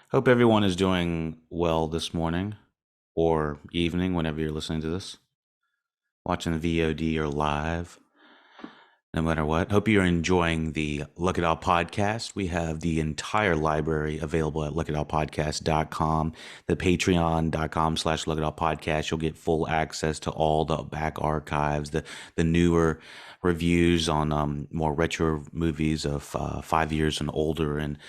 Hope everyone is doing well this morning or evening whenever you're listening to this, watching the VOD or live, no matter what. Hope you're enjoying the Look It All podcast. We have the entire library available at lookitallpodcast.com, the patreon.com/lookitallpodcast. You'll get full access to all the back archives, the newer reviews on more retro movies of 5 years and older and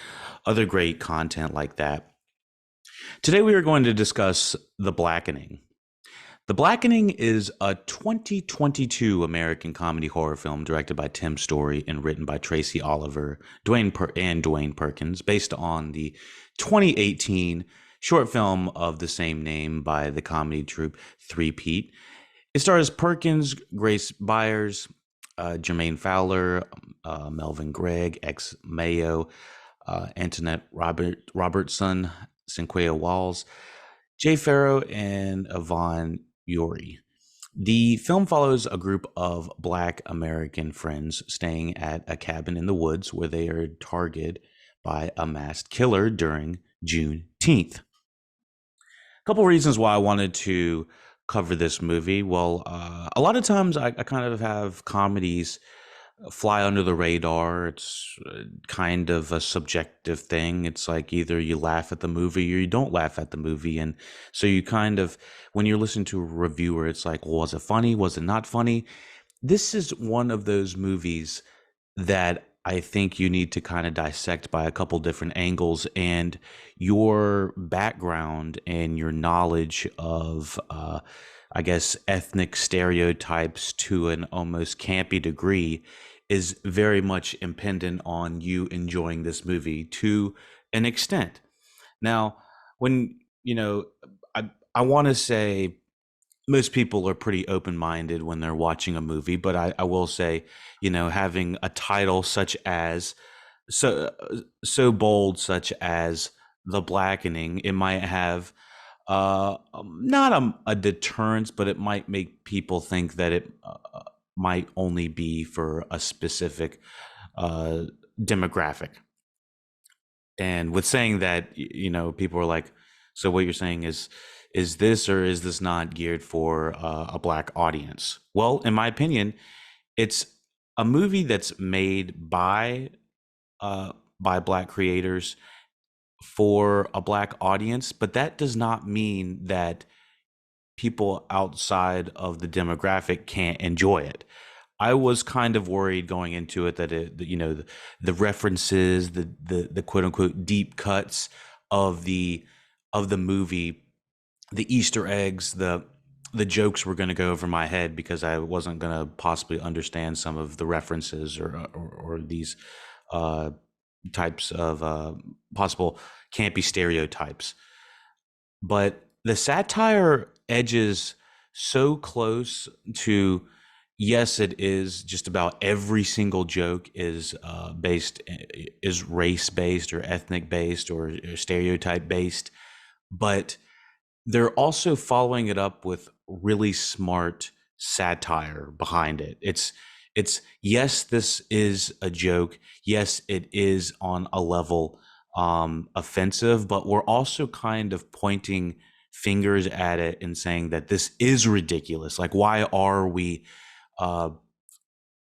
other great content like that. Today we are going to discuss The Blackening. The Blackening is a 2022 American comedy horror film directed by Tim Story and written by Tracy Oliver, and Dwayne Perkins, based on the 2018 short film of the same name by the comedy troupe Three Pete. It stars Perkins, Grace Byers, Jermaine Fowler, Melvin Gregg, ex Mayo, Antoinette Robertson, Cinquea Walls, Jay Farrow, and Yvonne Yori. The film follows a group of Black American friends staying at a cabin in the woods where they are targeted by a masked killer during Juneteenth. A couple reasons why I wanted to cover this movie. Well, a lot of times I kind of have comedies fly under the radar. It's kind of a subjective thing. It's like either you laugh at the movie or you don't laugh at the movie. And so you kind of, when you're listening to a reviewer, it's like, well, was it funny? Was it not funny? This is one of those movies that I think you need to kind of dissect by a couple different angles, and your background and your knowledge of, I guess, ethnic stereotypes to an almost campy degree is very much impendent on you enjoying this movie to an extent. Now, when, I want to say most people are pretty open-minded when they're watching a movie, but I will say, having a title such as so bold, such as The Blackening, it might have not a deterrence, but it might make people think that it might only be for a specific uh, demographic. And with saying that, people are like, so what you're saying is this or is this not geared for a black audience? Well, in my opinion, it's a movie that's made uh, by black creators for a black audience, but that does not mean that people outside of the demographic can't enjoy it. I was kind of worried going into it that the references, the quote unquote deep cuts of the movie, the Easter eggs, the jokes were going to go over my head because I wasn't going to possibly understand some of the references or these uh, types of possible campy stereotypes. But the satire edges so close to, yes, it is just about every single joke is is race based or ethnic based or stereotype based, but they're also following it up with really smart satire behind it. It's yes, this is a joke. Yes, it is on a level offensive, but we're also kind of pointing fingers at it and saying that this is ridiculous. Like, uh,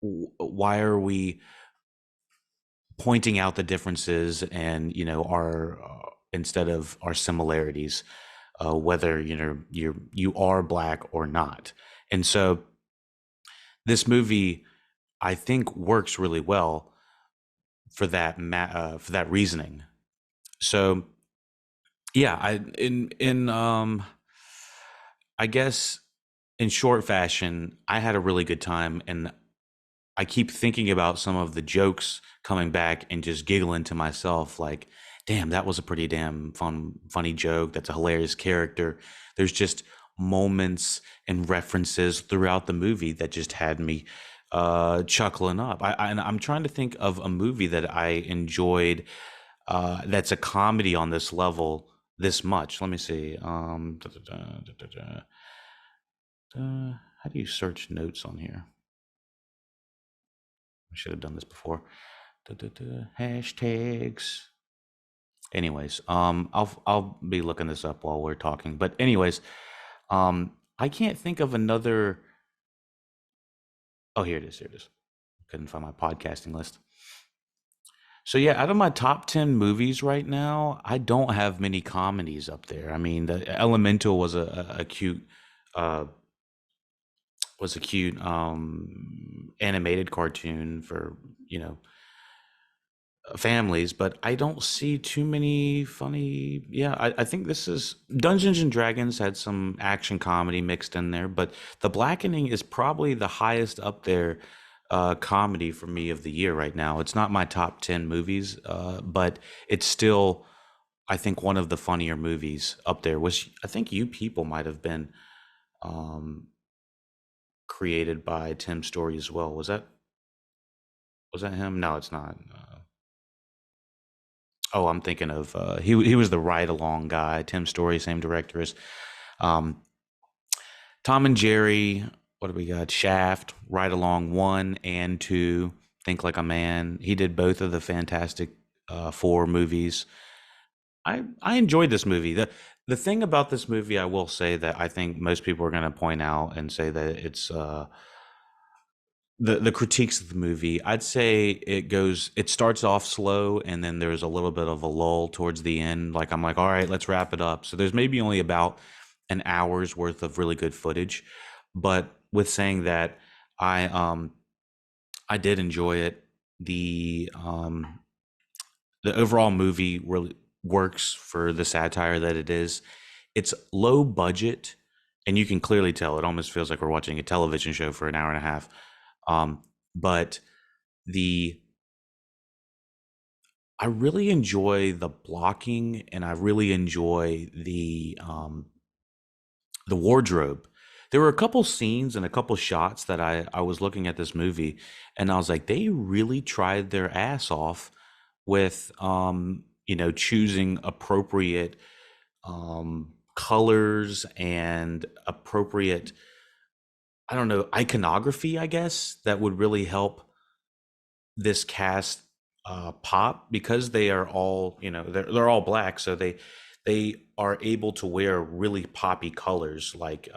why are we pointing out the differences and our instead of our similarities, whether you are black or not. And so this movie, I think, works really well for for that reasoning. So yeah, I guess in short fashion, I had a really good time, and I keep thinking about some of the jokes coming back and just giggling to myself, like, damn, that was a pretty damn funny joke. That's a hilarious character. There's just moments and references throughout the movie that just had me chuckling up. And I'm trying to think of a movie that I enjoyed that's a comedy on this level this much. Let me see. How do you search notes on here? I should have done this before. Hashtags. Anyways, I'll be looking this up while we're talking. But anyways, I can't think of another. Oh, here it is. Here it is. Couldn't find my podcasting list. So yeah, out of my top 10 movies right now, I don't have many comedies up there. I mean, the Elemental a cute uh animated cartoon for, you know, families, but I don't see too many funny. Yeah, I think this is Dungeons and Dragons had some action comedy mixed in there, but The Blackening is probably the highest up there comedy for me of the year right now. It's not my top 10 movies, but it's still, I think, one of the funnier movies up there, which I think You People might have been um, created by Tim Story as well. Was that him? No, it's not. Oh, I'm thinking of he was the ride along guy. Tim Story, same director as um, Tom and Jerry. What do we got? Shaft, Ride Along 1 and 2. Think Like a Man. He did both of the Fantastic Four movies. I enjoyed this movie. The thing about this movie, I will say that I think most people are going to point out and say that it's the critiques of the movie. I'd say it starts off slow and then there's a little bit of a lull towards the end. Like I'm like, all right, let's wrap it up. So there's maybe only about an hour's worth of really good footage. But with saying that, I did enjoy it. The overall movie really works for the satire that it is. It's low budget, and you can clearly tell. It almost feels like we're watching a television show for an hour and a half. But the I really enjoy the blocking, and I really enjoy the wardrobe. There were a couple scenes and a couple shots that I was looking at this movie, and I was like, they really tried their ass off with choosing appropriate colors and appropriate, I don't know, iconography, I guess, that would really help this cast pop, because they are all, they're all black, so they are able to wear really poppy colors, like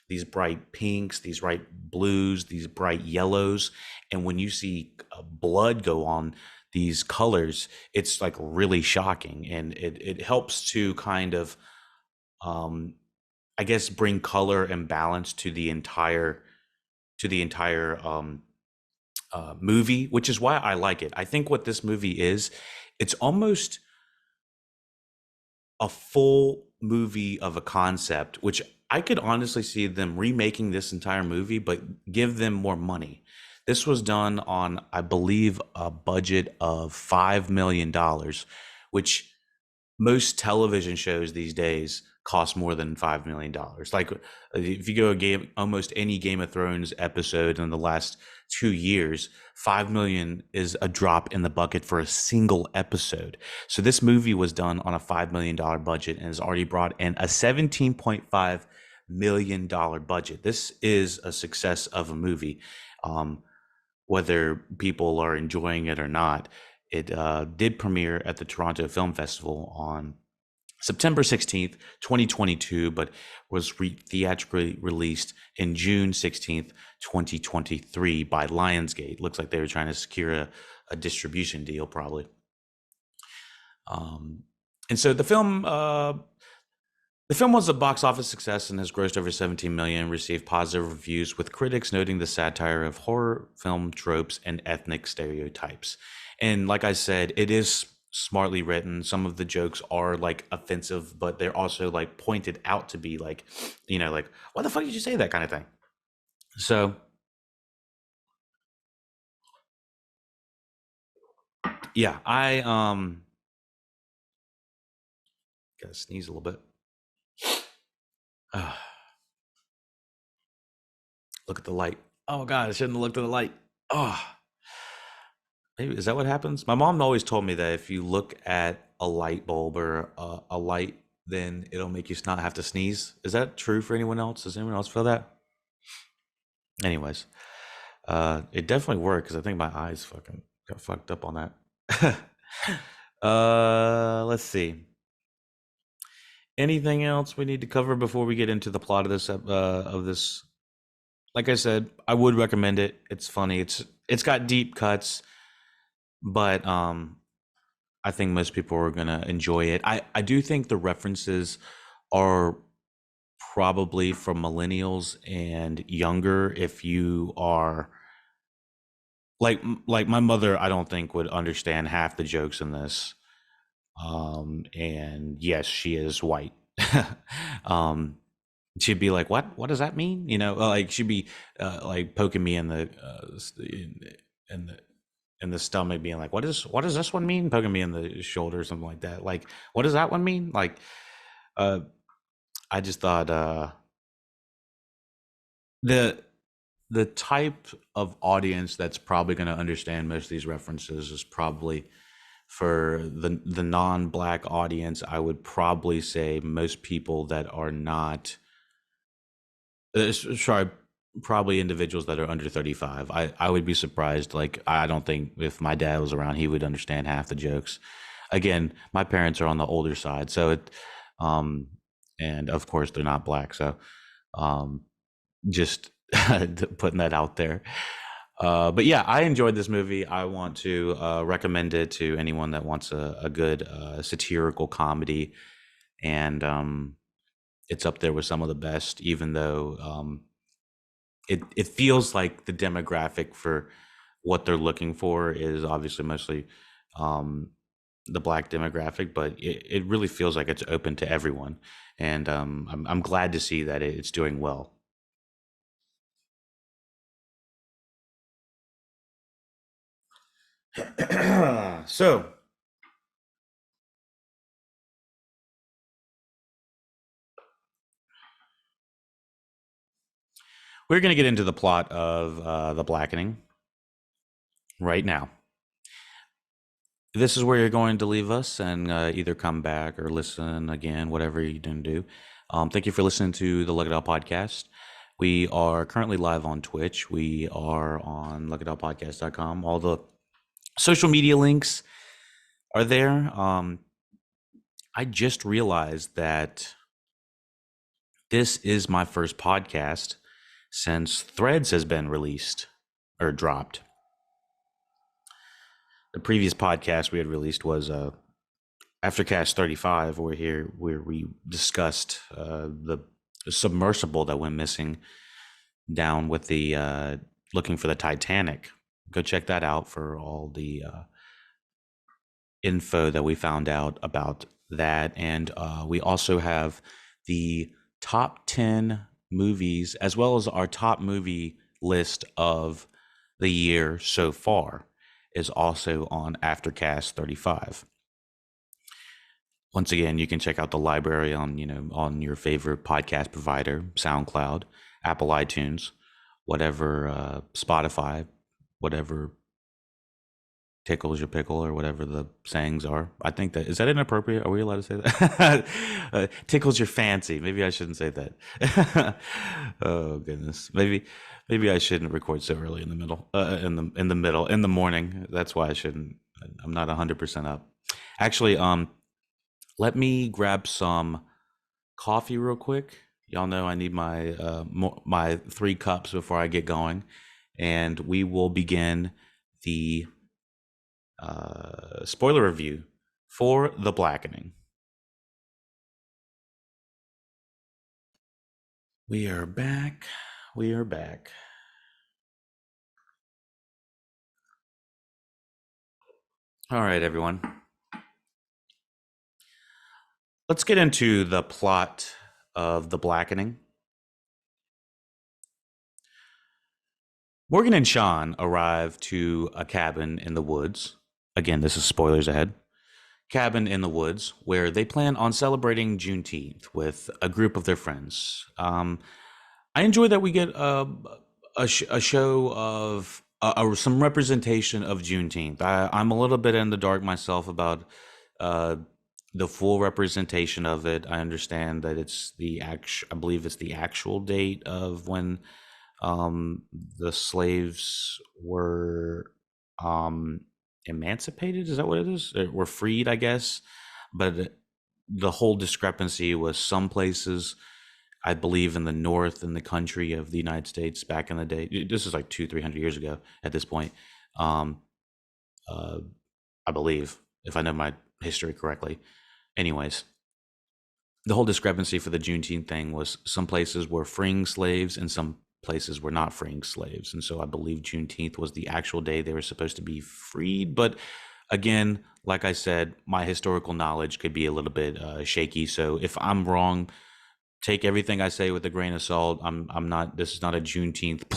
these bright pinks, these bright blues, these bright yellows. And when you see blood go on these colors, it's like really shocking, and it helps to kind of um I guess bring color and balance to the entire movie, which is why I like it. I think what this movie is, it's almost a full movie of a concept, which I could honestly see them remaking this entire movie, but give them more money. This was done on, I believe, a budget of $5 million, which most television shows these days cost more than $5 million. Like if you go almost any Game of Thrones episode in the last 2 years, 5 million is a drop in the bucket for a single episode. So this movie was done on a $5 million budget and has already brought in a $17.5 million budget. This is a success of a movie. Whether people are enjoying it or not, it did premiere at the Toronto Film Festival on September 16th, 2022, but was theatrically released in June 16th, 2023 by Lionsgate. Looks like they were trying to secure a distribution deal, probably. And so the film was a box office success and has grossed over 17 million, received positive reviews, with critics noting the satire of horror film tropes and ethnic stereotypes. And like I said, it is smartly written. Some of the jokes are like offensive, but they're also like pointed out to be like, like, why the fuck did you say that kind of thing? So, yeah, I gotta sneeze a little bit. Look at the light. Oh god, I shouldn't have looked at the light. Oh, maybe is that what happens? My mom always told me that if you look at a light bulb or a light, then it'll make you not have to sneeze. Is that true for anyone else? Does anyone else feel that? Anyways, it definitely worked because I think my eyes fucking got fucked up on that. Let's see. Anything else we need to cover before we get into the plot of this? Like I said, I would recommend it. It's funny. It's got deep cuts, but I think most people are gonna enjoy it. I do think the references are probably for millennials and younger. If you are like my mother, I don't think would understand half the jokes in this. And yes, she is white. um, she'd be like, "What does that mean?" Like she'd be like poking me in in the in the stomach, being like, "What does this one mean?" Poking me in the shoulder or something like that. Like, what does that one mean? Like, uh, I just thought the the type of audience that's probably going to understand most of these references is probably for the non-black audience. I would probably say most people that are not sorry, probably individuals that are under 35. I would be surprised. Like, I don't think if my dad was around, he would understand half the jokes. Again, my parents are on the older side, so um, and of course they're not black. So, um, just putting that out there. But yeah, I enjoyed this movie. I want to recommend it to anyone that wants a good satirical comedy, and it's up there with some of the best. Even though it feels like the demographic for what they're looking for is obviously mostly um, the black demographic, but it really feels like it's open to everyone, and I'm glad to see that it's doing well. So we're going to get into the plot of the Blackening right now. This is where you're going to leave us and either come back or listen again, whatever you didn't do. Thank you for listening to the Look It Up podcast. We are currently live on Twitch. We are on lookituppodcast.com. All the social media links are there. I just realized that this is my first podcast since Threads has been released or dropped. The previous podcast we had released was Aftercast 35, where we discussed the submersible that went missing down with the looking for the Titanic. Go check that out for all the info that we found out about that. And we also have the top 10 movies, as well as our top movie list of the year so far, is also on Aftercast 35. Once again, you can check out the library on on your favorite podcast provider, SoundCloud, Apple iTunes, whatever, Spotify, whatever tickles your pickle or whatever the sayings are. I think that is that inappropriate. Are we allowed to say that? Tickles your fancy. Maybe I shouldn't say that. Oh goodness. Maybe I shouldn't record so early in the middle. In the morning. That's why I shouldn't. I'm not 100% up. Actually, let me grab some coffee real quick. Y'all know I need my 3 cups before I get going, and we will begin the spoiler review for The Blackening. We are back. We are back. All right, everyone. Let's get into the plot of The Blackening. Morgan and Sean arrive to a cabin in the woods. Again, this is spoilers ahead. Cabin in the woods where they plan on celebrating Juneteenth with a group of their friends. I enjoy that we get a show of some representation of Juneteenth. I'm a little bit in the dark myself about uh, the full representation of it. I understand that I believe it's the actual date of when the slaves were. Um, emancipated. Is that what it is? Were freed, I guess. But the whole discrepancy was some places, I believe, in the north in the country of the United States back in the day. This is like 200-300 years ago at this point. Um, uh, I believe, if I know my history correctly. Anyways, the whole discrepancy for the Juneteenth thing was some places were freeing slaves and some places were not freeing slaves. And so I believe Juneteenth was the actual day they were supposed to be freed. But again, like I said, my historical knowledge could be a little bit shaky. So if I'm wrong, take everything I say with a grain of salt. I'm not. This is not a Juneteenth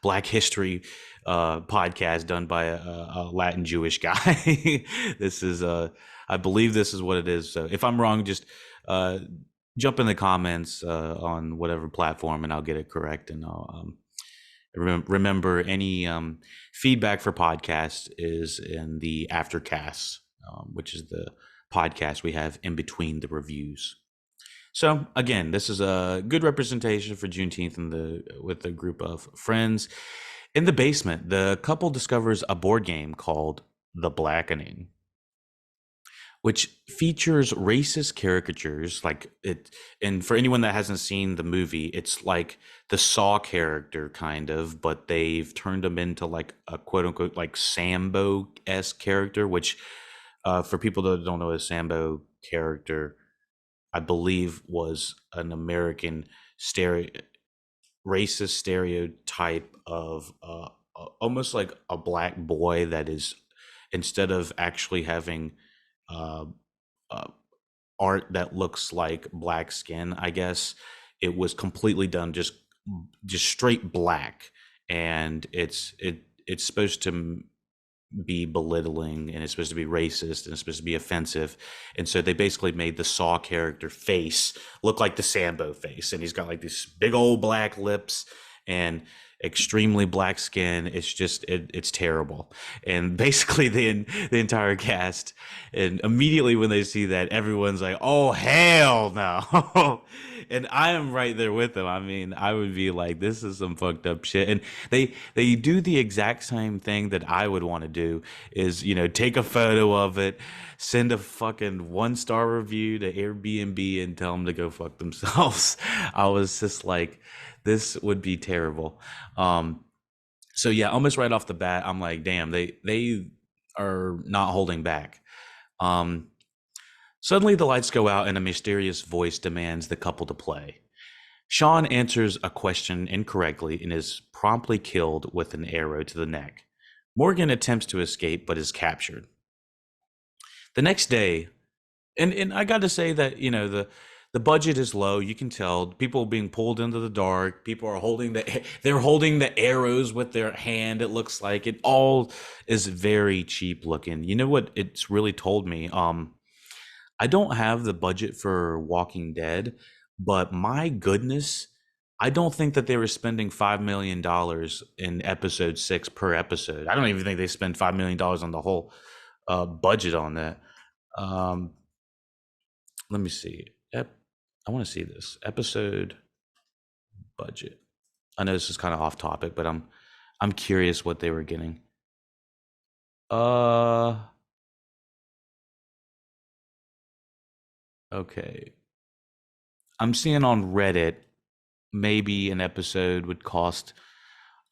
Black History podcast done by a Latin Jewish guy. This is I believe this is what it is. So if I'm wrong, just uh, jump in the comments on whatever platform, and I'll get it correct. And I'll remember any feedback for podcast is in the aftercast, which is the podcast we have in between the reviews. So again, this is a good representation for Juneteenth with a group of friends. In the basement, the couple discovers a board game called The Blackening, which features racist caricatures like it. And for anyone that hasn't seen the movie, it's like the Saw character kind of, but they've turned him into like a quote unquote like Sambo-esque character, which for people that don't know, a Sambo character, I believe, was an American racist stereotype of almost like a black boy that is, instead of actually having uh, uh, art that looks like black skin, I guess it was completely done just straight black, and it's supposed to be belittling, and it's supposed to be racist, and it's supposed to be offensive. And so they basically made the Saw character face look like the Sambo face, and he's got like these big old black lips and extremely black skin. It's just it's terrible. And basically the entire cast, and immediately when they see that, everyone's like, oh hell no. And I am right there with them. I mean, I would be like, this is some fucked up shit. And they do the exact same thing that I would want to do, is, take a photo of it, send a fucking 1-star review to Airbnb, and tell them to go fuck themselves. I was just like, this would be terrible. So yeah, almost right off the bat, I'm like, damn, they are not holding back. Suddenly the lights go out and a mysterious voice demands the couple to play. Sean answers a question incorrectly and is promptly killed with an arrow to the neck. Morgan attempts to escape but is captured. The next day, and I got to say that, the budget is low. You can tell people being pulled into the dark. People are they're holding the arrows with their hand. It looks like it all is very cheap looking. You know what it's really told me? I don't have the budget for Walking Dead, but my goodness, I don't think that they were spending $5 million in episode 6 per episode. I don't even think they spent $5 million on the whole budget on that. Um, Let me see. I want to see this episode budget. I know this is kind of off topic, but I'm curious what they were getting. Okay. I'm seeing on Reddit maybe an episode would cost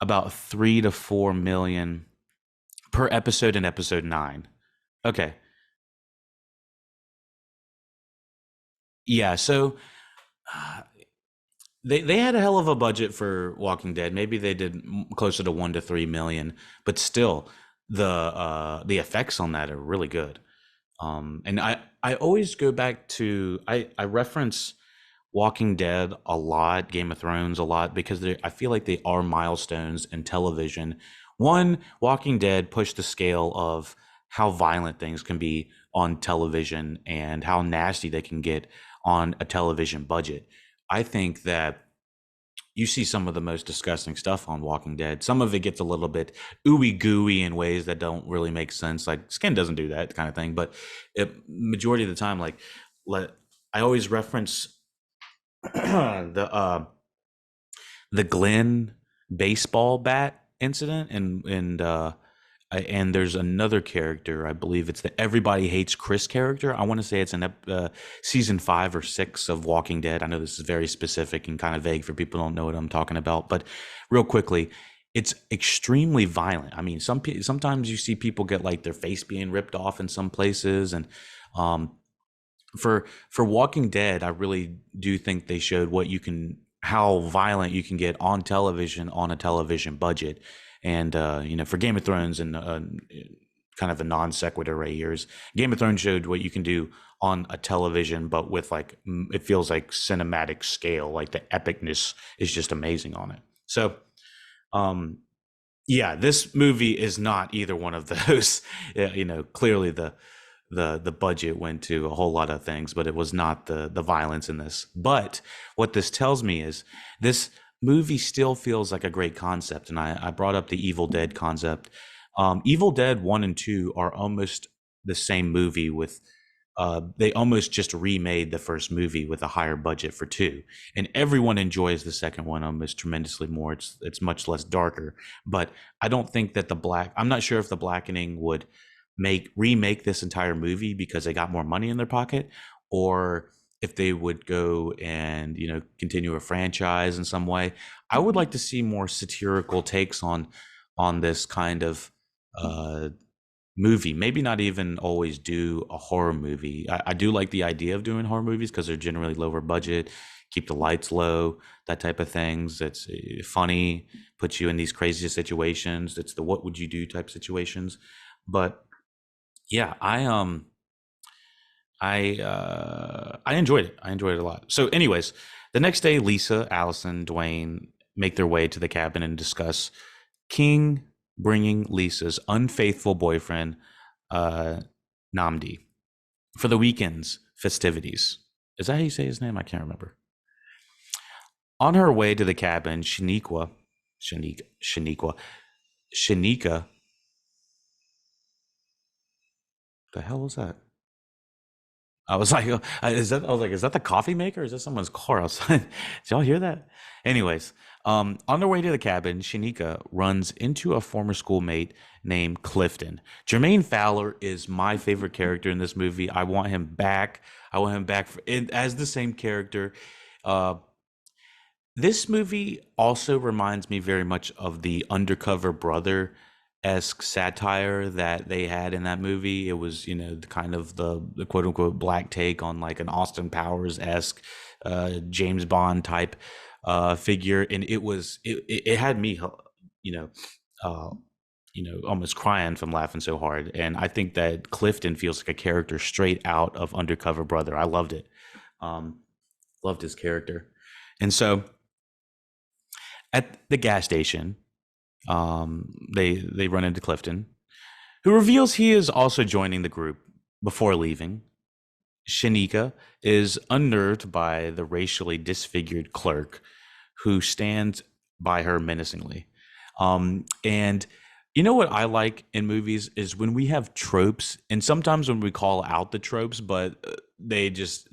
about 3 to 4 million per episode in episode 9. Okay. Yeah, so uh, they had a hell of a budget for Walking Dead. Maybe they did closer to 1 to 3 million, but still, the effects on that are really good. And I always go back to, I reference Walking Dead a lot, Game of Thrones a lot, because I feel like they are milestones in television. One, Walking Dead pushed the scale of how violent things can be on television and how nasty they can get on a television budget. I think that you see some of the most disgusting stuff on Walking Dead. Some of it gets a little bit ooey gooey in ways that don't really make sense. Like Skin doesn't do that kind of thing, but majority of the time, like I always reference the Glenn baseball bat incident, and and there's another character. I believe it's the Everybody Hates Chris character. I want to say it's in season 5 or 6 of Walking Dead. I know this is very specific and kind of vague for people who don't know what I'm talking about, but real quickly, it's extremely violent. I mean, sometimes you see people get like their face being ripped off in some places, and um, for Walking Dead, I really do think they showed how violent you can get on television on a television budget. And for Game of Thrones and kind of a non sequitur right here is Game of Thrones showed what you can do on a television, but with like it feels like cinematic scale, like the epicness is just amazing on it. So um, yeah, this movie is not either one of those. Clearly the budget went to a whole lot of things, but it was not the violence in this. But what this tells me is this movie still feels like a great concept, and I brought up the Evil Dead concept. Evil Dead 1 and 2 are almost the same movie with they almost just remade the first movie with a higher budget for 2, and everyone enjoys the second one almost tremendously more. It's much less darker, but I don't think that I'm not sure if the Blackening would remake this entire movie because they got more money in their pocket, or if they would go and continue a franchise in some way. I would like to see more satirical takes on this kind of uh movie. Maybe not even always do a horror movie. I do like the idea of doing horror movies because they're generally lower budget, keep the lights low, that type of things. It's funny, puts you in these crazy situations. It's the what would you do type situations. But yeah, I enjoyed it. I enjoyed it a lot. So anyways, the next day, Lisa, Allison, Dwayne make their way to the cabin and discuss King bringing Lisa's unfaithful boyfriend, uh, Namdi, for the weekend's festivities. Is that how you say his name? I can't remember. On her way to the cabin, Shanika, the hell was that? I was like, is that the coffee maker? Or is that someone's car outside? Did y'all hear that? Anyways, on their way to the cabin, Shanika runs into a former schoolmate named Clifton. Jermaine Fowler is my favorite character in this movie. I want him back. As the same character. Uh, this movie also reminds me very much of the Undercover Brother esque satire that they had in that movie. It was, the kind of the quote unquote black take on like an Austin Powers esque James Bond type figure, and it had me, you know, uh, almost crying from laughing so hard. And I think that Clifton feels like a character straight out of Undercover Brother. I loved it. Um, Loved his character, and so at the gas station, they run into Clifton, who reveals he is also joining the group before leaving. Shanika is unnerved by the racially disfigured clerk who stands by her menacingly. And you know what I like in movies is when we have tropes, and sometimes when we call out the tropes, but they just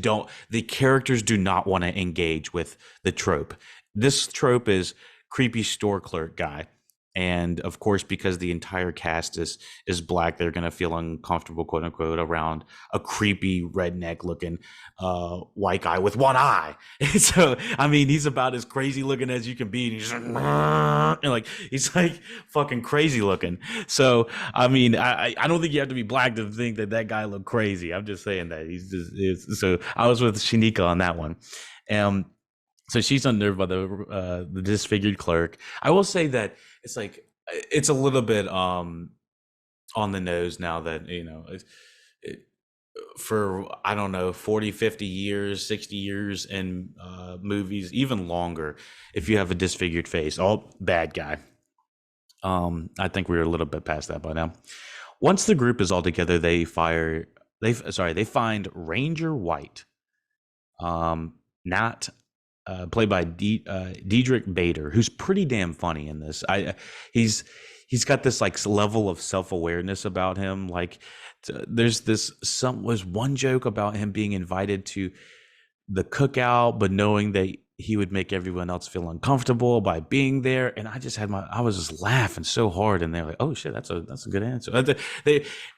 don't. The characters do not want to engage with the trope. This trope is creepy store clerk guy. And of course, because the entire cast is black, they're gonna feel uncomfortable, quote unquote, around a creepy redneck looking white guy with one eye. And so, I mean, he's about as crazy looking as you can be, and he's just like he's like fucking crazy looking. So, I mean, I don't think you have to be black to think that that guy looked crazy. I'm just saying that so I was with Shanika on that one. Um, so she's unnerved by the disfigured clerk. I will say that it's a little bit on the nose now that it, for I don't know 40, 50 years, 60 years in movies, even longer, if you have a disfigured face, oh, bad guy. I think we're a little bit past that by now. Once the group is all together, they find Ranger White, not played by Diedrich Bader, who's pretty damn funny in this. He's he's got this like level of self awareness about him. Like was one joke about him being invited to the cookout, but knowing that he would make everyone else feel uncomfortable by being there, and I was just laughing so hard, and they're like, "Oh shit, that's a good answer."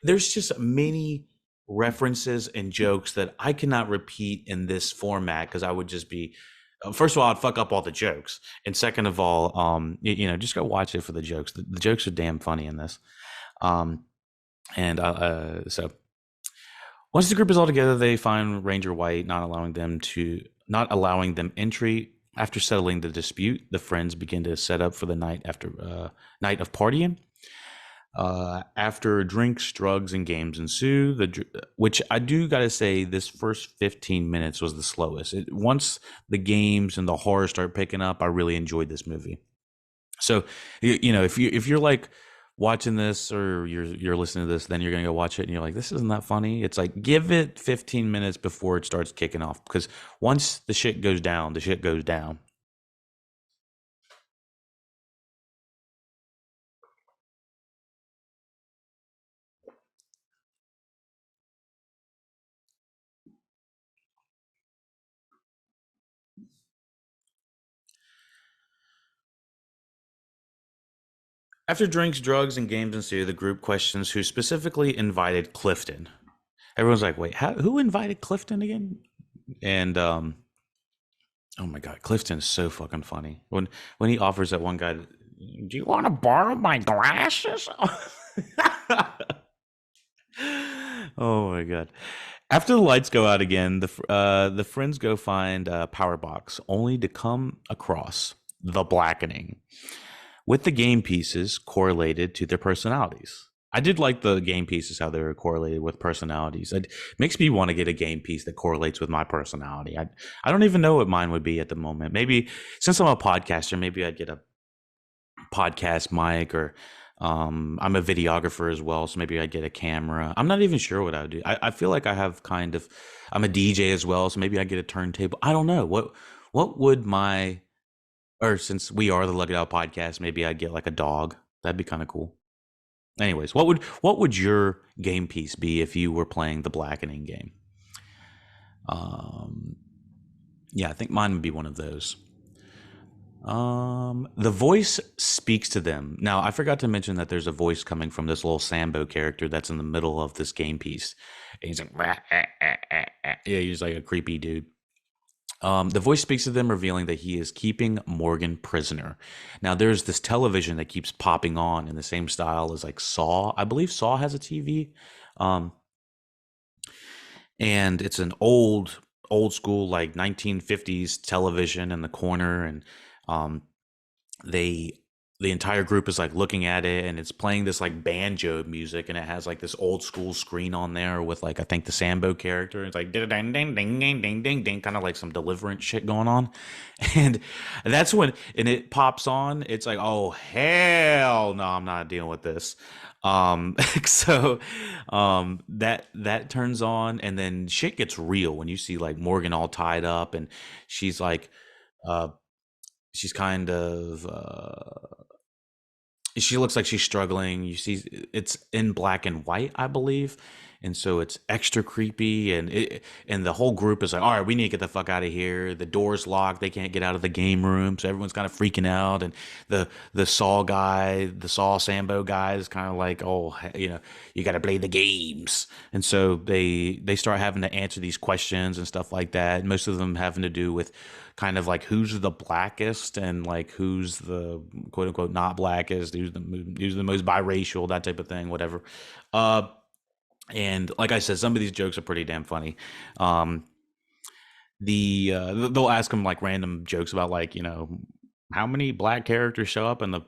There's just many references and jokes that I cannot repeat in this format because I would just be. First of all, I'd fuck up all the jokes, and second of all, just go watch it for the jokes. The jokes are damn funny in this. So once the group is all together, they find Ranger White, not allowing them entry. After settling the dispute, the friends begin to set up for the night of partying. After drinks, drugs, and games ensue, which I do gotta say, this first 15 minutes was the slowest. Once the games and the horror start picking up, I really enjoyed this movie. So, if you're like watching this or you're listening to this, then you're gonna go watch it and you're like, this isn't that funny. It's like, give it 15 minutes before it starts kicking off, because once the shit goes down, the shit goes down. After drinks, drugs, and games ensue, the group questions who specifically invited Clifton. Everyone's like, wait, who invited Clifton again? And oh my god, Clifton's so fucking funny. When he offers that one guy, do you want to borrow my glasses? Oh my god. After the lights go out again, the friends go find a power box, only to come across the Blackening, with the game pieces correlated to their personalities. I did like the game pieces, how they were correlated with personalities. It makes me want to get a game piece that correlates with my personality. I don't even know what mine would be at the moment. Maybe since I'm a podcaster, maybe I'd get a podcast mic, or I'm a videographer as well, so maybe I'd get a camera. I'm not even sure what I would do. I feel like I'm a DJ as well, so maybe I get a turntable. I don't know what would my or since we are the Lucky Dog podcast, maybe I'd get like a dog. That'd be kind of cool. Anyways, what would your game piece be if you were playing the Blackening game? Um, yeah, I think mine would be one of those. The voice speaks to them. Now, I forgot to mention that there's a voice coming from this little Sambo character that's in the middle of this game piece. And he's like, yeah, he's like a creepy dude. The voice speaks to them, revealing that he is keeping Morgan prisoner. Now, there's this television that keeps popping on in the same style as like Saw. I believe Saw has a TV, um, and it's an old school like 1950s television in the corner, and um, they the entire group is like looking at it, and it's playing this like banjo music, and it has like this old school screen on there with like, I think, the Sambo character. It's like ding ding ding ding ding ding ding ding, kind of like some Deliverance shit going on. And that's when, and it pops on, it's like, oh hell no, I'm not dealing with this. So that turns on, and then shit gets real when you see like Morgan all tied up, and she's like uh she's kind of she looks like she's struggling. You see, it's in black and white, I believe, and so it's extra creepy. And the whole group is like, "All right, we need to get the fuck out of here." The door's locked; they can't get out of the game room, so everyone's kind of freaking out. And the Saw guy, the Saw Sambo guy, is kind of like, "Oh, you got to play the games." And so they start having to answer these questions and stuff like that. Most of them having to do with kind of like who's the blackest, and like who's the quote unquote not blackest, who's the most biracial, that type of thing, whatever. Uh, and like I said, some of these jokes are pretty damn funny. Um, they'll ask them like random jokes about like, how many black characters show up in the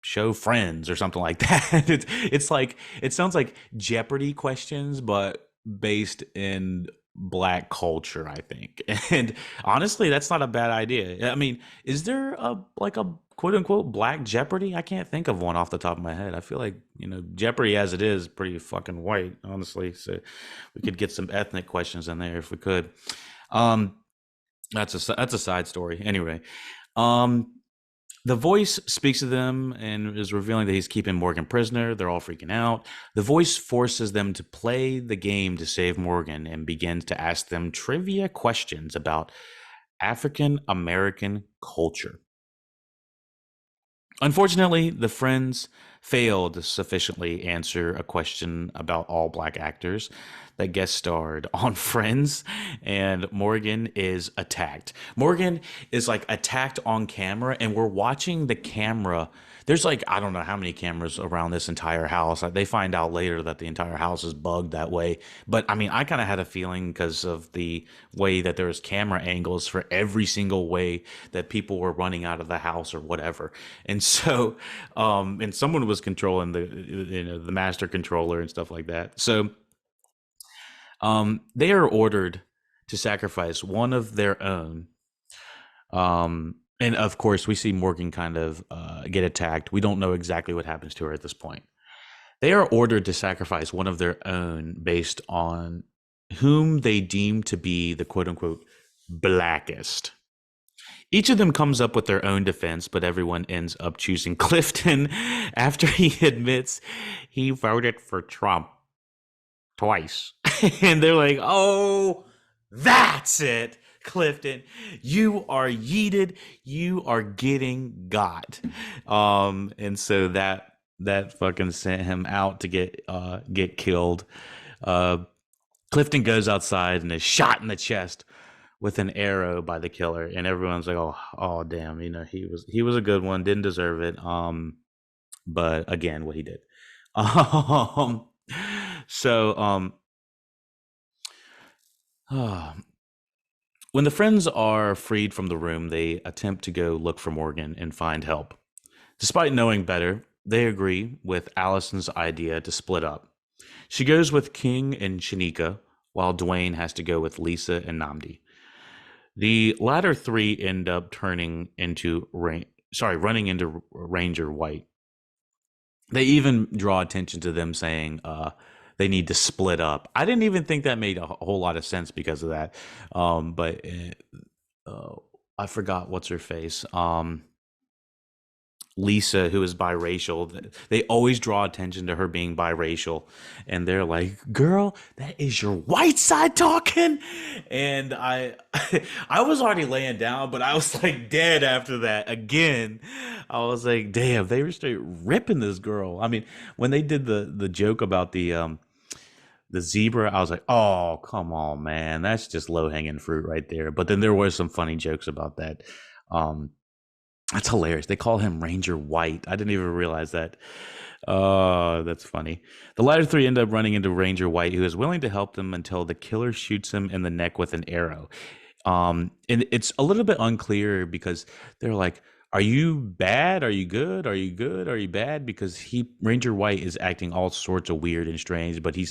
show Friends or something like that. It's like, it sounds like Jeopardy questions, but based in black culture, I think. And honestly, that's not a bad idea. I mean, is there a quote unquote black Jeopardy? I can't think of one off the top of my head. I feel like, Jeopardy as it is pretty fucking white, honestly. So we could get some ethnic questions in there if we could. Um, that's a side story. Anyway, um, the voice speaks to them and is revealing that he's keeping Morgan prisoner. They're all freaking out. The voice forces them to play the game to save Morgan and begins to ask them trivia questions about African American culture. Unfortunately, the friends failed to sufficiently answer a question about all black actors that guest starred on Friends, and Morgan is attacked. Morgan is like attacked on camera, and we're watching the camera. There's like, I don't know how many cameras around this entire house. They find out later that the entire house is bugged that way. But I mean, I kind of had a feeling because of the way that there was camera angles for every single way that people were running out of the house or whatever. And so, and someone was controlling the master controller and stuff like that. So, they are ordered to sacrifice one of their own. And of course, we see Morgan kind of get attacked. We don't know exactly what happens to her at this point. They are ordered to sacrifice one of their own based on whom they deem to be the quote unquote blackest. Each of them comes up with their own defense, but everyone ends up choosing Clifton after he admits he voted for Trump twice. And they're like, oh, that's it, Clifton. You are yeeted. You are getting got. And so that fucking sent him out to get killed. Clifton goes outside and is shot in the chest with an arrow by the killer, and everyone's like, oh damn, he was a good one, didn't deserve it. But again, what he did. Um so when the friends are freed from the room, they attempt to go look for Morgan and find help. Despite knowing better, they agree with Allison's idea to split up. She goes with King and Shanika, while Dwayne has to go with Lisa and Namdi. The latter three end up running into Ranger White. They even draw attention to them saying they need to split up. I didn't even think that made a whole lot of sense because of that. But I forgot what's her face. Lisa, who is biracial, they always draw attention to her being biracial, and they're like, girl, that is your white side talking. And I I was already laying down, but I was like dead after that again. I was like, damn, they were straight ripping this girl. I mean, when they did the joke about the zebra, I was like, oh, come on, man, that's just low hanging fruit right there. But then there were some funny jokes about that. That's hilarious. They call him Ranger White. I didn't even realize that. Oh, that's funny. The latter three end up running into Ranger White, who is willing to help them until the killer shoots him in the neck with an arrow. And it's a little bit unclear because they're like, are you bad? Are you good? Are you good? Are you bad? Because Ranger White is acting all sorts of weird and strange, but he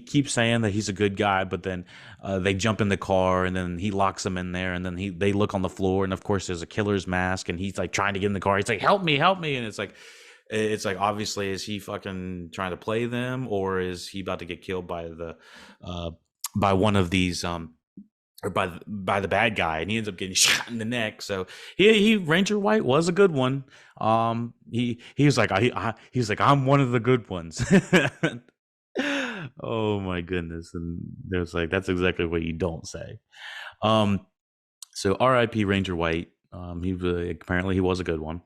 keeps saying that he's a good guy, but then they jump in the car and then he locks them in there, and then they look on the floor, and of course there's a killer's mask, and he's like trying to get in the car. He's like, help me, and it's like obviously, is he fucking trying to play them, or is he about to get killed by one of these or by the bad guy, and he ends up getting shot in the neck. So he Ranger White was a good one. He was like, he's like, I'm one of the good ones. Oh my goodness. And there's like, that's exactly what you don't say. So R.I.P. Ranger White. Apparently he was a good one.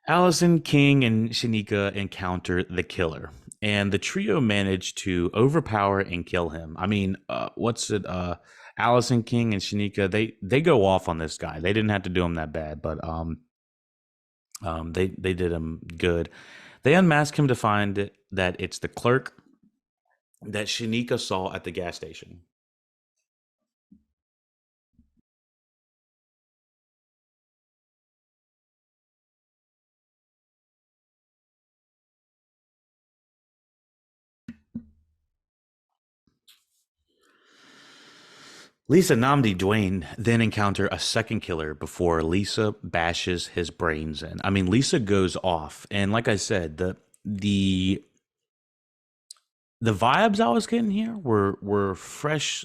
Allison, King, and Shanika encounter the killer, and the trio managed to overpower and kill him. I mean, Allison, King, and Shanika, they go off on this guy. They didn't have to do him that bad, but they did him good. They unmask him to find that it's the clerk that Shanika saw at the gas station. Lisa, Namdi, Dwayne then encounter a second killer before Lisa bashes his brains in. I mean, Lisa goes off, and like I said, the the vibes I was getting here were fresh,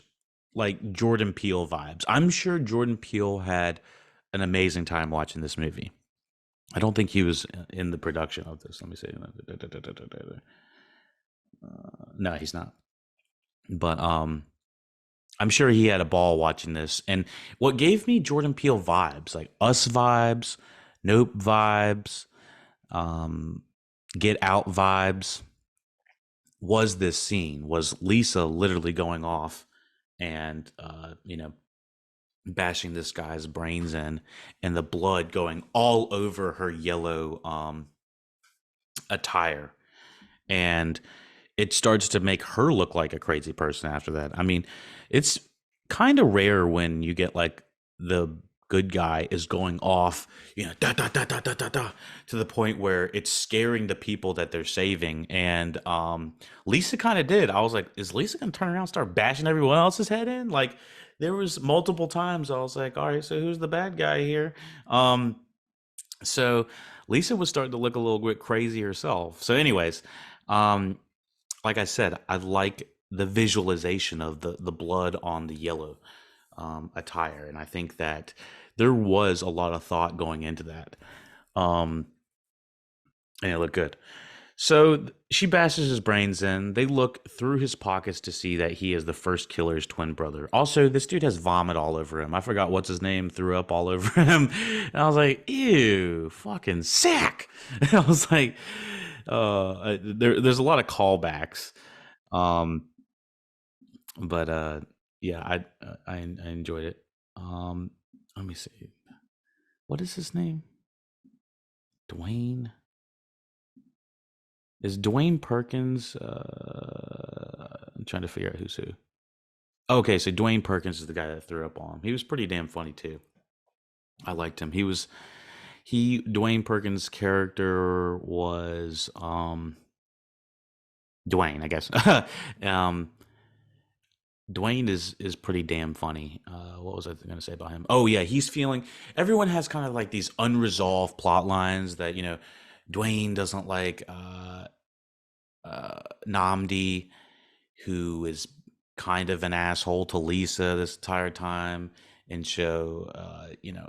like Jordan Peele vibes. I'm sure Jordan Peele had an amazing time watching this movie. I don't think he was in the production of this. Let me see. No, he's not. But I'm sure he had a ball watching this. And what gave me Jordan Peele vibes, like Us vibes, Nope vibes, um, Get Out vibes, was this scene, was Lisa literally going off and, bashing this guy's brains in, and the blood going all over her yellow attire. And it starts to make her look like a crazy person after that. I mean, it's kind of rare when you get like the good guy is going off, da da da da da da da, to the point where it's scaring the people that they're saving. And Lisa kind of did. I was like, is Lisa gonna turn around and start bashing everyone else's head in? Like, there was multiple times I was like, all right, so who's the bad guy here? So Lisa was starting to look a little bit crazy herself. So, anyways, um, like I said, I like the visualization of the blood on the yellow attire, and I think that there was a lot of thought going into that, um, and it looked good. So she bashes his brains in. They look through his pockets to see that he is the first killer's twin brother. Also, this dude has vomit all over him. I forgot what's his name, threw up all over him. And I was like, ew, fucking sick. And I was like, there's a lot of callbacks. Um, but yeah, I enjoyed it. Let me see. What is his name? Dwayne? Is Dwayne Perkins? I'm trying to figure out who's who. Okay, so Dwayne Perkins is the guy that threw up on him. He was pretty damn funny too. I liked him. Dwayne Perkins' character was Dwayne, I guess. um, Dwayne is pretty damn funny. What was I going to say about him? Oh yeah, he's feeling. Everyone has kind of like these unresolved plot lines that Dwayne doesn't like Namdi, who is kind of an asshole to Lisa this entire time, and show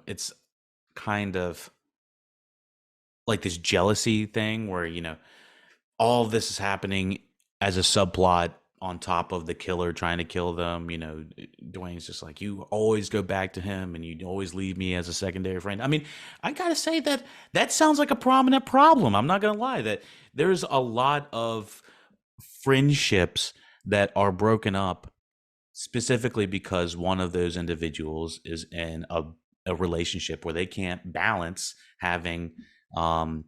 it's kind of like this jealousy thing where all of this is happening as a subplot on top of the killer trying to kill them. Dwayne's just like, you always go back to him and you always leave me as a secondary friend. I mean, I gotta say that sounds like a prominent problem. I'm not gonna lie, that there's a lot of friendships that are broken up specifically because one of those individuals is in a relationship where they can't balance um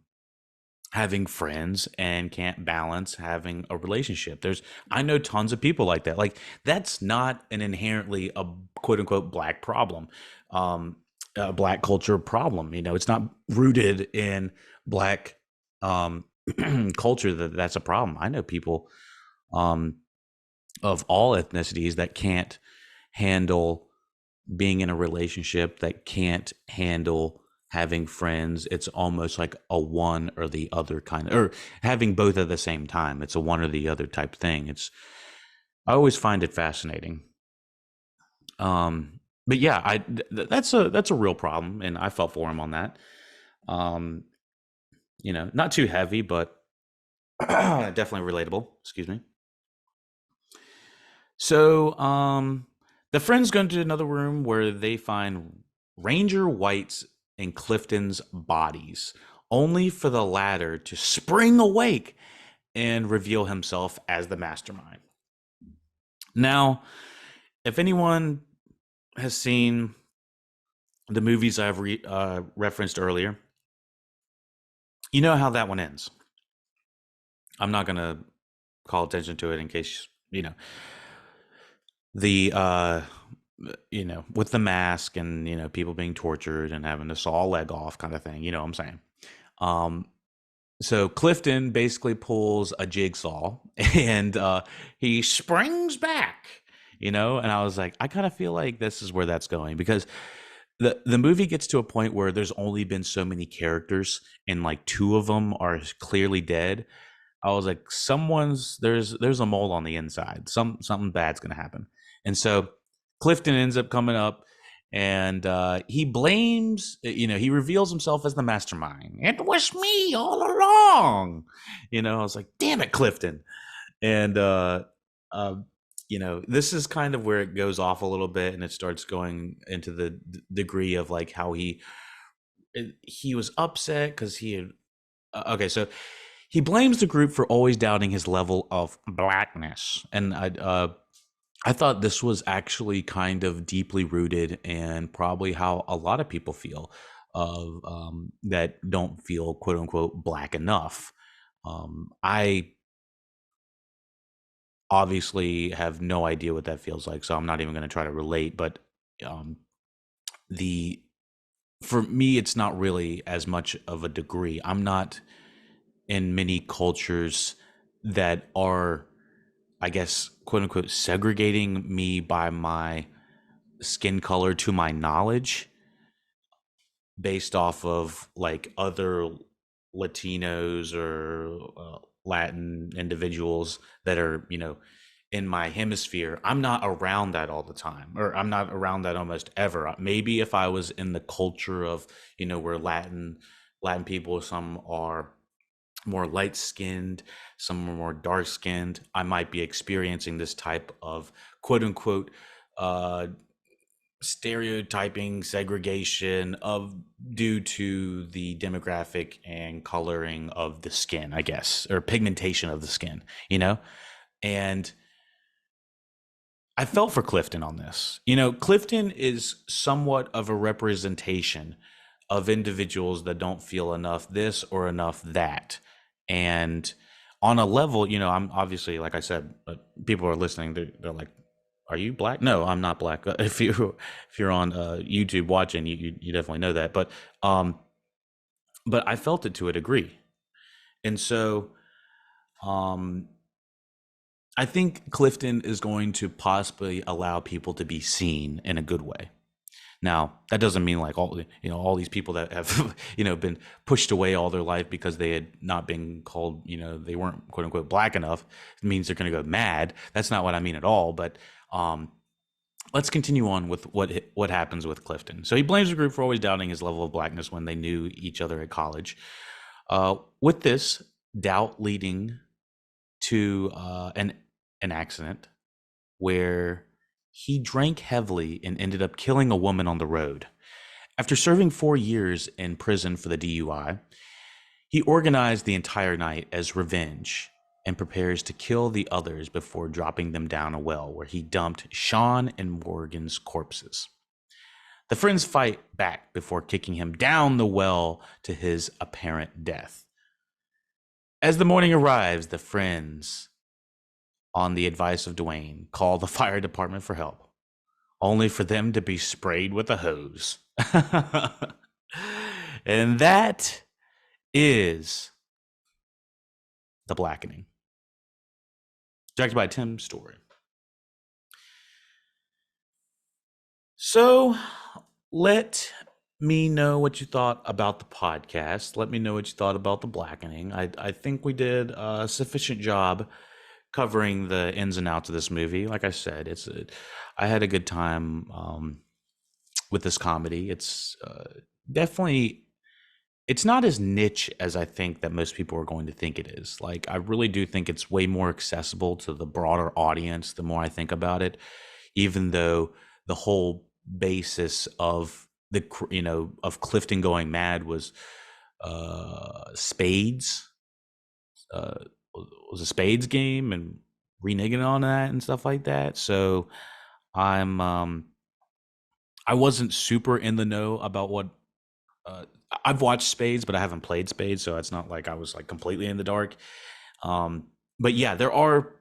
having friends and can't balance having a relationship. I know tons of people like that. Like, that's not an inherently a quote unquote black problem, a black culture problem. It's not rooted in black um, culture that's a problem. I know people um, of all ethnicities that can't handle being in a relationship, that can't handle having friends. It's almost like a one or the other kind of, or having both at the same time. It's a one or the other type thing. I always find it fascinating. But yeah, that's a real problem, and I felt for him on that. Um, not too heavy, but definitely relatable. Excuse me. So, the friends go into another room where they find Ranger White's and Clifton's bodies, only for the latter to spring awake and reveal himself as the mastermind. Now, if anyone has seen the movies I've referenced earlier, you know how that one ends. I'm not going to call attention to it in case, the with the mask and people being tortured and having to saw a leg off kind of thing, what I'm saying. um so Clifton basically pulls a jigsaw and he springs back, and I was like, I kind of feel like this is where that's going, because the movie gets to a point where there's only been so many characters and like two of them are clearly dead. I was like, there's a mole on the inside. Something bad's gonna happen. And so Clifton ends up coming up, and he blames, he reveals himself as the mastermind. It was me all along. I was like, damn it, Clifton. And this is kind of where it goes off a little bit, and it starts going into the degree of like how he was upset because he had okay, so he blames the group for always doubting his level of blackness, and I thought this was actually kind of deeply rooted and probably how a lot of people feel of that don't feel quote unquote black enough. I obviously have no idea what that feels like, so I'm not even going to try to relate. But um, the for me, it's not really as much of a degree. I'm not in many cultures that are, I guess, quote unquote, segregating me by my skin color to my knowledge based off of like other Latinos or Latin individuals that are, in my hemisphere. I'm not around that all the time, or I'm not around that almost ever. Maybe if I was in the culture of, where Latin people, some are more light skinned, some are more dark skinned, I might be experiencing this type of quote unquote uh, stereotyping segregation of due to the demographic and coloring of the skin, I guess, or pigmentation of the skin, and I felt for Clifton on this. Clifton is somewhat of a representation of individuals that don't feel enough this or enough that. And on a level, I'm obviously, like I said, people are listening, they're like, are you black? No, I'm not black. If you're on YouTube watching, you definitely know that. But I felt it to a degree, and so um, I think Clifton is going to possibly allow people to be seen in a good way. Now, that doesn't mean like all these people that have been pushed away all their life because they had not been called, they weren't quote unquote black enough. It means they're going to go mad. That's not what I mean at all. But let's continue on with what happens with Clifton. So he blames the group for always doubting his level of blackness when they knew each other at college. With this doubt leading to an accident where he drank heavily and ended up killing a woman on the road. After serving 4 years in prison for the DUI, he organized the entire night as revenge and prepares to kill the others before dropping them down a well where he dumped Sean and Morgan's corpses. The friends fight back before kicking him down the well to his apparent death. As the morning arrives, the friends, on the advice of Dwayne, call the fire department for help, only for them to be sprayed with a hose. And that is The Blackening, directed by Tim Story. So let me know what you thought about the podcast. Let me know what you thought about The Blackening. I think we did a sufficient job covering the ins and outs of this movie. Like I said, I had a good time with this comedy. It's definitely, it's not as niche as I think that most people are going to think it is. Like, I really do think it's way more accessible to the broader audience the more I think about it, even though the whole basis of of Clifton going mad was spades, uh, was a spades game and reneging on that and stuff like that. So I'm I wasn't super in the know about what uh, I've watched Spades, but I haven't played Spades, so it's not like I was like completely in the dark. But yeah, there are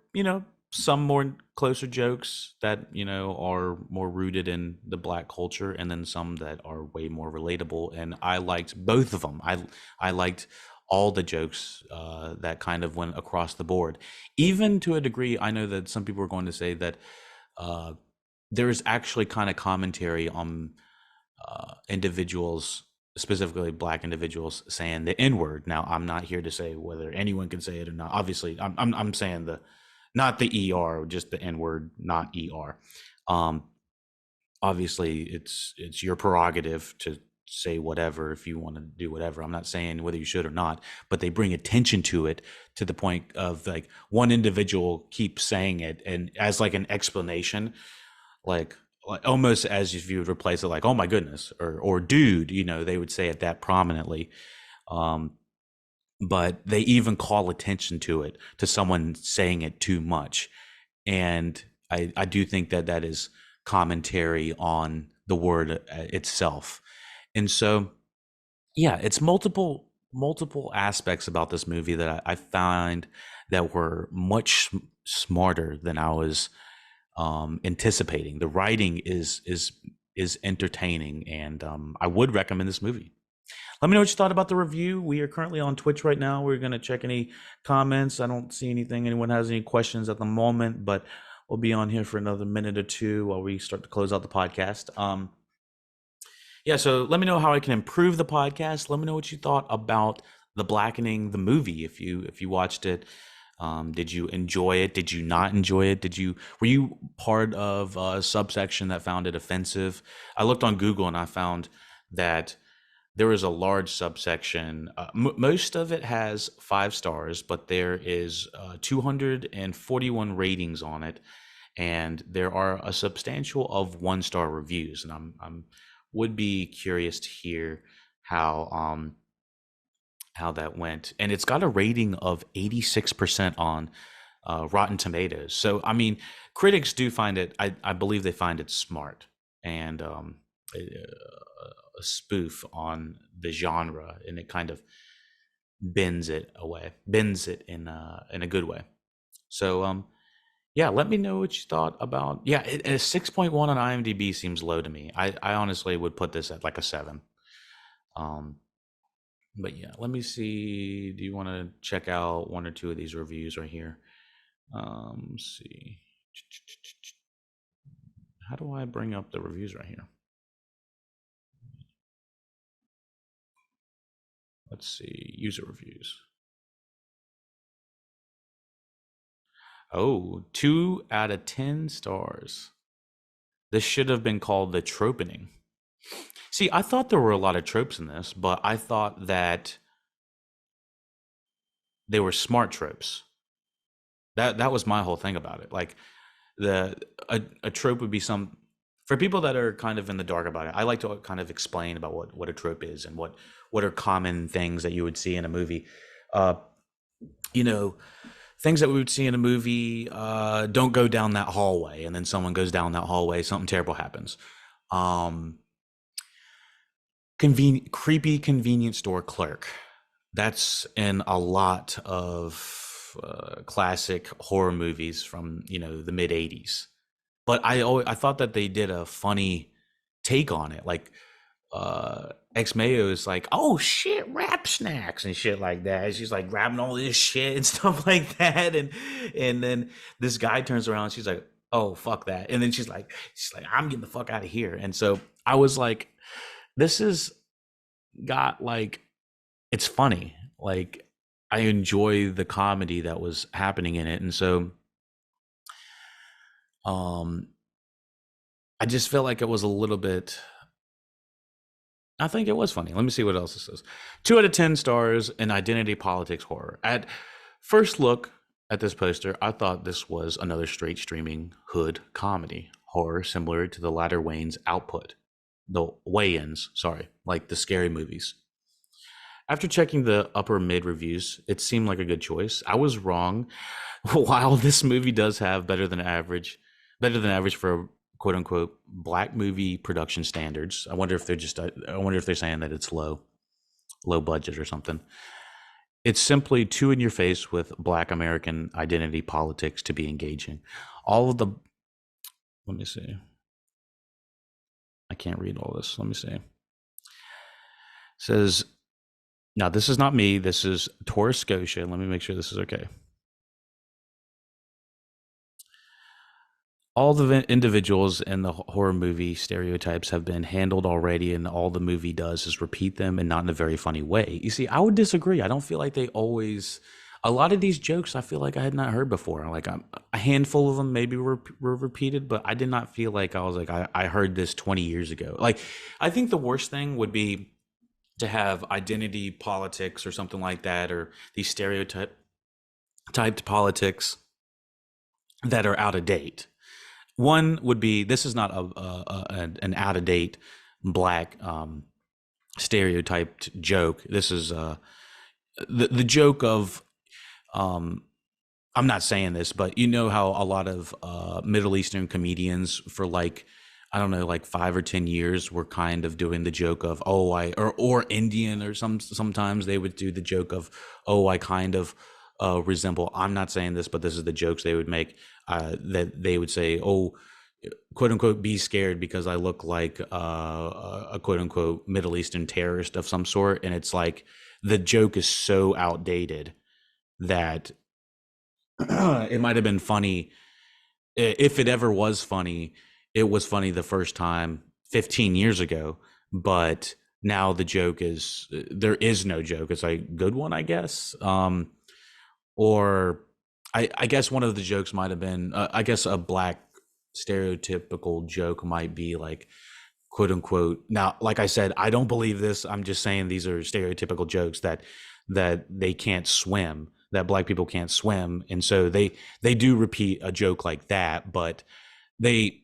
some more closer jokes that are more rooted in the black culture, and then some that are way more relatable. And I liked both of them. I liked all the jokes that kind of went across the board, even to a degree. I know that some people are going to say that uh, there is actually kind of commentary on individuals, specifically black individuals, saying the N word. Now, I'm not here to say whether anyone can say it or not. Obviously, I'm saying the not the ER, just the N word, not ER. Um, Obviously, it's your prerogative to say whatever if you want to do whatever. I'm not saying whether you should or not, but they bring attention to it to the point of like one individual keeps saying it and as like an explanation, like almost as if you would replace it like, oh my goodness, or dude, they would say it that prominently. Um, but they even call attention to it, to someone saying it too much. And I do think that that is commentary on the word itself. And so, yeah, it's multiple aspects about this movie that I find that were much smarter than I was anticipating. The writing is entertaining, and I would recommend this movie. Let me know what you thought about the review. We are currently on Twitch right now. We're going to check any comments. I don't see anyone has any questions at the moment, but we'll be on here for another minute or two while we start to close out the podcast. Yeah, so let me know how I can improve the podcast. Let me know what you thought about the Blackening, the movie. If you watched it, did you enjoy it? Did you not enjoy it? Were you part of a subsection that found it offensive? I looked on Google and I found that there is a large subsection. Most of it has 5 stars, but there is 241 ratings on it, and there are a substantial of 1-star reviews. And I'm would be curious to hear how that went. And it's got a rating of 86% on Rotten Tomatoes. So I mean, critics do find it. I believe they find it smart and a spoof on the genre, and it kind of bends it in a good way. So yeah, let me know what you thought about. Yeah, a 6.1 on IMDb seems low to me. I honestly would put this at like a 7. But yeah, let me see. Do you want to check out one or two of these reviews right here? Let's see. How do I bring up the reviews right here? Let's see. User reviews. Oh, 2 out of 10 stars. This should have been called the tropening. See, I thought there were a lot of tropes in this, but I thought that they were smart tropes. That was my whole thing about it. Like a trope would be some, for people that are kind of in the dark about it. I like to kind of explain about what a trope is and what are common things that you would see in a movie. Things that we would see in a movie, don't go down that hallway, and then someone goes down that hallway, something terrible happens. Creepy convenience store clerk. That's in a lot of classic horror movies from the mid 80s. But I thought that they did a funny take on it. Like Ex Mayo is like, oh shit, rap snacks and shit like that. She's like grabbing all this shit and stuff like that, and then this guy turns around and she's like, oh fuck that, and then she's like, I'm getting the fuck out of here. And so I was like, this is got like, it's funny. Like I enjoy the comedy that was happening in it, and so I just felt like it was a little bit. I think it was funny. Let me see what else it says. 2 out of 10 stars in identity politics horror. At first look at this poster, I thought this was another straight streaming hood comedy horror similar to the latter Wayne's output. The Wayans, sorry, like the scary movies. After checking the upper mid reviews, it seemed like a good choice. I was wrong. While this movie does have better than average for quote unquote black movie production standards. I wonder if they're saying that it's low budget or something. It's simply too in your face with black American identity politics to be engaging. Let me see. I can't read all this. Let me see. It says, now this is not me. This is Taurus Scotia. Let me make sure this is okay. All the individuals in the horror movie stereotypes have been handled already, and all the movie does is repeat them, and not in a very funny way. You see, I would disagree. I don't feel like they always a lot of these jokes I feel like I had not heard before. Like a handful of them maybe were repeated, but I did not feel like I was like I heard this 20 years ago. Like I think the worst thing would be to have identity politics or something like that, or these typed politics that are out of date. One would be, this is not an out of date black stereotyped joke. This is the joke of, um, I'm not saying this, but you know how a lot of Middle Eastern comedians for like, I don't know, like 5 or 10 years were kind of doing the joke of, oh, or Indian, or sometimes they would do the joke of, oh, I kind of resemble. I'm not saying this, but this is the jokes they would make. That they would say, oh, quote unquote, be scared because I look like a quote unquote Middle Eastern terrorist of some sort, and it's like the joke is so outdated that it might have been funny. If it ever was funny, it was funny the first time 15 years ago, but now the joke is, there is no joke. It's a good one, I guess. Or I guess one of the jokes might have been, I guess a black stereotypical joke might be like, quote unquote. Now, like I said, I don't believe this. I'm just saying these are stereotypical jokes that they can't swim, that black people can't swim, and so they do repeat a joke like that, but they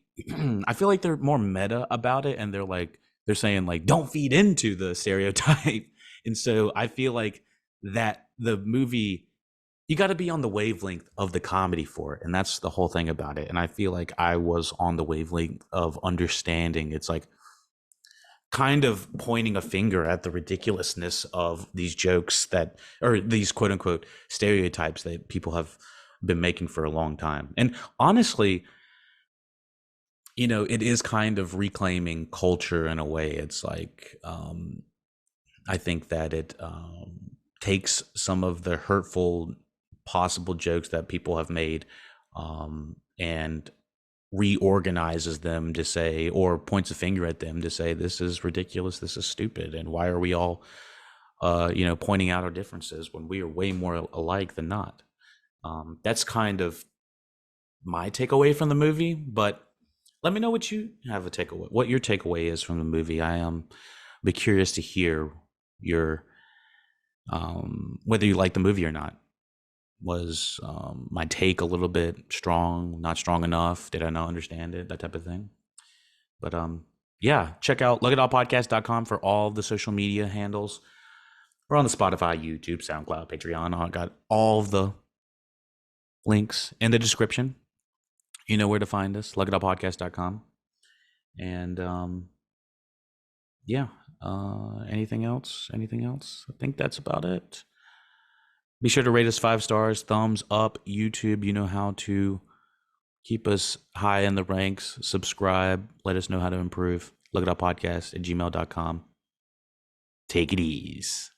I feel like they're more meta about it, and they're saying like, don't feed into the stereotype. And so I feel like that the movie, you got to be on the wavelength of the comedy for it, and that's the whole thing about it. And I feel like I was on the wavelength of understanding. It's like kind of pointing a finger at the ridiculousness of these jokes that, or these quote unquote stereotypes that people have been making for a long time. And honestly, it is kind of reclaiming culture in a way. It's like, I think that it takes some of the hurtful possible jokes that people have made, and reorganizes them to say, or points a finger at them to say, this is ridiculous, this is stupid, and why are we all pointing out our differences when we are way more alike than not. That's kind of my takeaway from the movie, but let me know what you have a takeaway, what your takeaway is from the movie. I am be curious to hear your whether you like the movie or not. Was my take a little bit strong, not strong enough? Did I not understand it? That type of thing. But yeah, check out LuckyDogPodcast.com for all the social media handles. We're on the Spotify, YouTube, SoundCloud, Patreon. I got all of the links in the description. You know where to find us, LuckyDogPodcast.com. And yeah, anything else? Anything else? I think that's about it. Be sure to rate us 5 stars, thumbs up, YouTube. You know how to keep us high in the ranks. Subscribe. Let us know how to improve. LuckyDogPodcast@gmail.com. Take it easy.